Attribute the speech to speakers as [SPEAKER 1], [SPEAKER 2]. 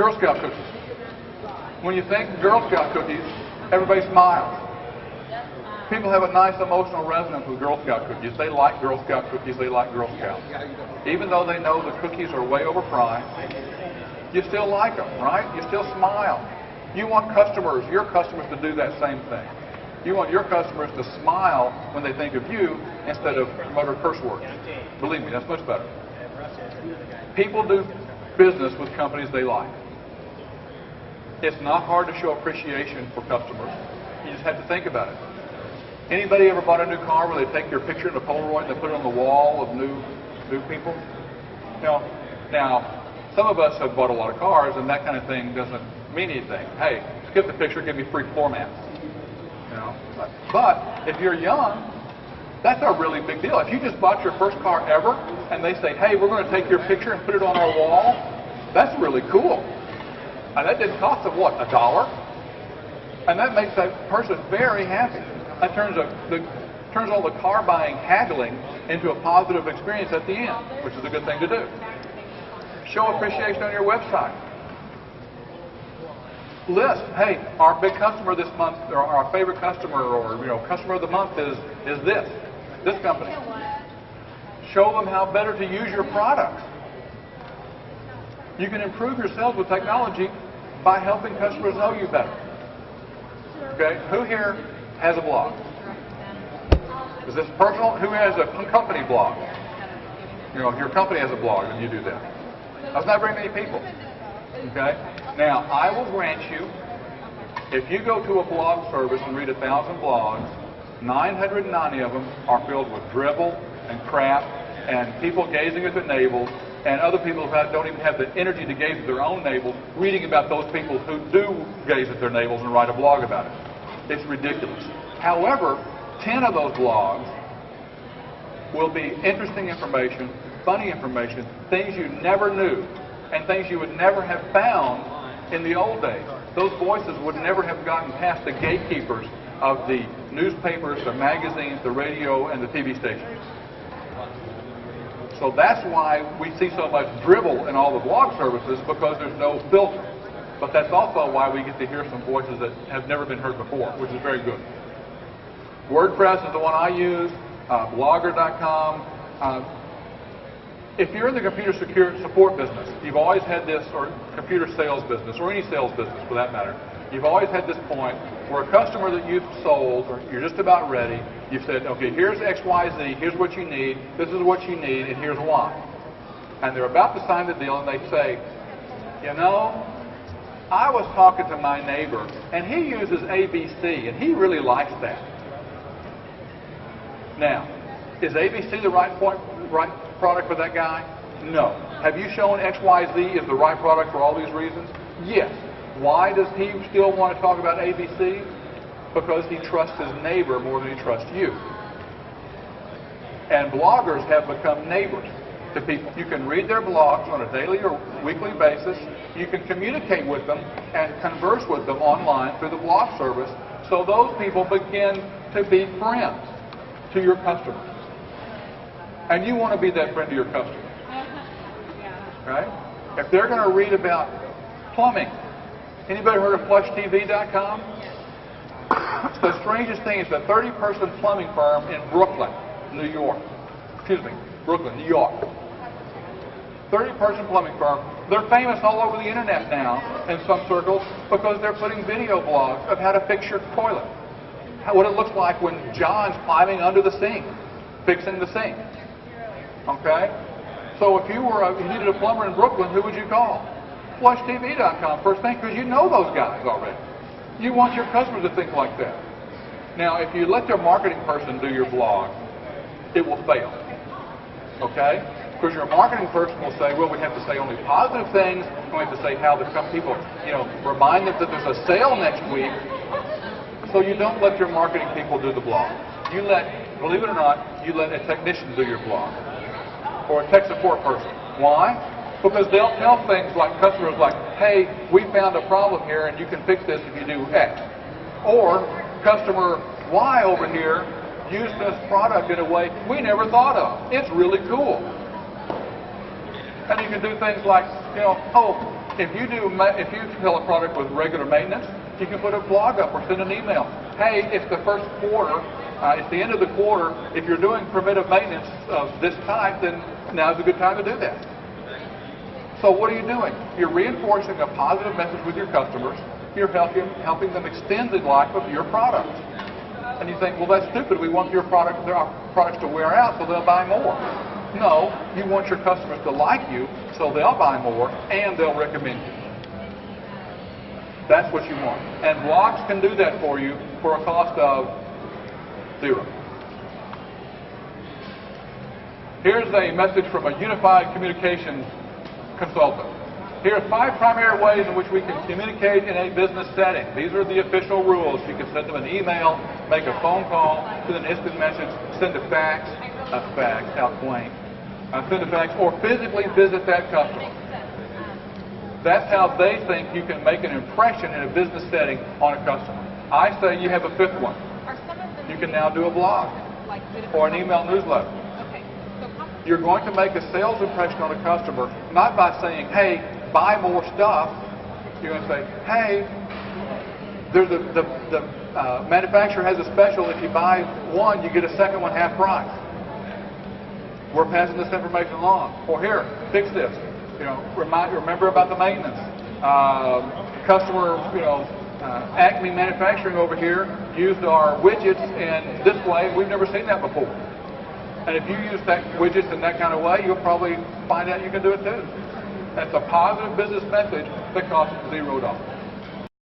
[SPEAKER 1] Girl Scout cookies. When you think Girl Scout cookies, everybody smiles. People have a nice emotional resonance with Girl Scout cookies. They like Girl Scout cookies. They like Girl Scouts. Even though they know the cookies are way overpriced, you still like them, right? You still smile. You want customers, your customers, to do that same thing. You want your customers to smile when they think of you instead of mutter curse words. Believe me, that's much better. People do business with companies they like. It's not hard to show appreciation for customers. You just have to think about it. Anybody ever bought a new car where they take your picture in a Polaroid and they put it on the wall of new people? No. Now, some of us have bought a lot of cars, and that kind of thing doesn't mean anything. Hey, skip the picture, give me free floor mats. You know? But if you're young, that's a really big deal. If you just bought your first car ever, and they say, hey, we're going to take your picture and put it on our wall, that's really cool. And that didn't cost them, what, $1? And that makes that person very happy. That turns all the car buying haggling into a positive experience at the end, which is a good thing to do. Show appreciation on your website. List, hey, our big customer this month, or our favorite customer, or customer of the month is this company. Show them how better to use your products. You can improve your sales with technology by helping customers know you better. Okay, who here has a blog? Is this personal? Who has a company blog? If your company has a blog, then you do that. That's not very many people. Okay? Now, I will grant you, if you go to a blog service and read 1,000 blogs, 990 of them are filled with dribble and crap and people gazing at their navels and other people who don't even have the energy to gaze at their own navels, reading about those people who do gaze at their navels and write a blog about it. It's ridiculous. However, 10 of those blogs will be interesting information, funny information, things you never knew, and things you would never have found in the old days. Those voices would never have gotten past the gatekeepers of the newspapers, the magazines, the radio, and the TV stations. So that's why we see so much dribble in all the blog services, because there's no filter. But that's also why we get to hear some voices that have never been heard before, which is very good. WordPress is the one I use, blogger.com. If you're in the computer support business, you've always had this, or computer sales business, or any sales business for that matter, you've always had this point where a customer that you've sold, or you're just about ready, you've said, okay, here's XYZ, here's what you need, this is what you need, and here's why. And they're about to sign the deal, and they say, I was talking to my neighbor, and he uses ABC, and he really likes that. Now, is ABC the right product for that guy? No. Have you shown XYZ is the right product for all these reasons? Yes. Why does he still want to talk about ABC? Because he trusts his neighbor more than he trusts you. And bloggers have become neighbors to people. You can read their blogs on a daily or weekly basis. You can communicate with them and converse with them online through the blog service. So those people begin to be friends to your customers. And you want to be that friend to your customers. Right? If they're going to read about plumbing, anybody heard of PlushTV.com? It's the strangest thing. It's a 30-person plumbing firm in Brooklyn, New York. Brooklyn, New York. 30-person plumbing firm. They're famous all over the internet now in some circles because they're putting video blogs of how to fix your toilet. What it looks like when John's climbing under the sink, fixing the sink. Okay? So if you needed a plumber in Brooklyn, who would you call? PlushTV.com first thing, because you know those guys already. You want your customers to think like that. Now, if you let your marketing person do your blog, it will fail. Okay? Because your marketing person will say, well, we have to say only positive things. We have to say how people, remind them that there's a sale next week. So you don't let your marketing people do the blog. You let, believe it or not, you let a technician do your blog. Or a tech support person. Why? Because they'll tell things like customers like, hey, we found a problem here and you can fix this if you do X. Or customer Y over here used this product in a way we never thought of. It's really cool. And you can do things like, If you sell a product with regular maintenance, you can put a blog up or send an email. Hey, it's the first quarter, it's the end of the quarter. If you're doing preventive maintenance of this type, then now's a good time to do that. So what are you doing? You're reinforcing a positive message with your customers. You're helping them extend the life of your product. And you think, well, that's stupid. We want our products to wear out so they'll buy more. No, you want your customers to like you so they'll buy more and they'll recommend you. That's what you want. And blocks can do that for you for a cost of $0. Here's a message from a unified communications consultant. Here are 5 primary ways in which we can communicate in a business setting. These are the official rules. You can send them an email, make a phone call, send an instant message, send a fax, how quaint, send a fax, or physically visit that customer. That's how they think you can make an impression in a business setting on a customer. I say you have a 5th one. You can now do a blog or an email newsletter. You're going to make a sales impression on a customer, not by saying, hey, buy more stuff. You're going to say, hey, the manufacturer has a special. If you buy one, you get a second one half price. We're passing this information along. Or here, fix this. Remember about the maintenance. Customer, Acme Manufacturing over here used our widgets and display. We've never seen that before. And if you use that widgets in that kind of way, you'll probably find out you can do it too. That's a positive business message that costs $0.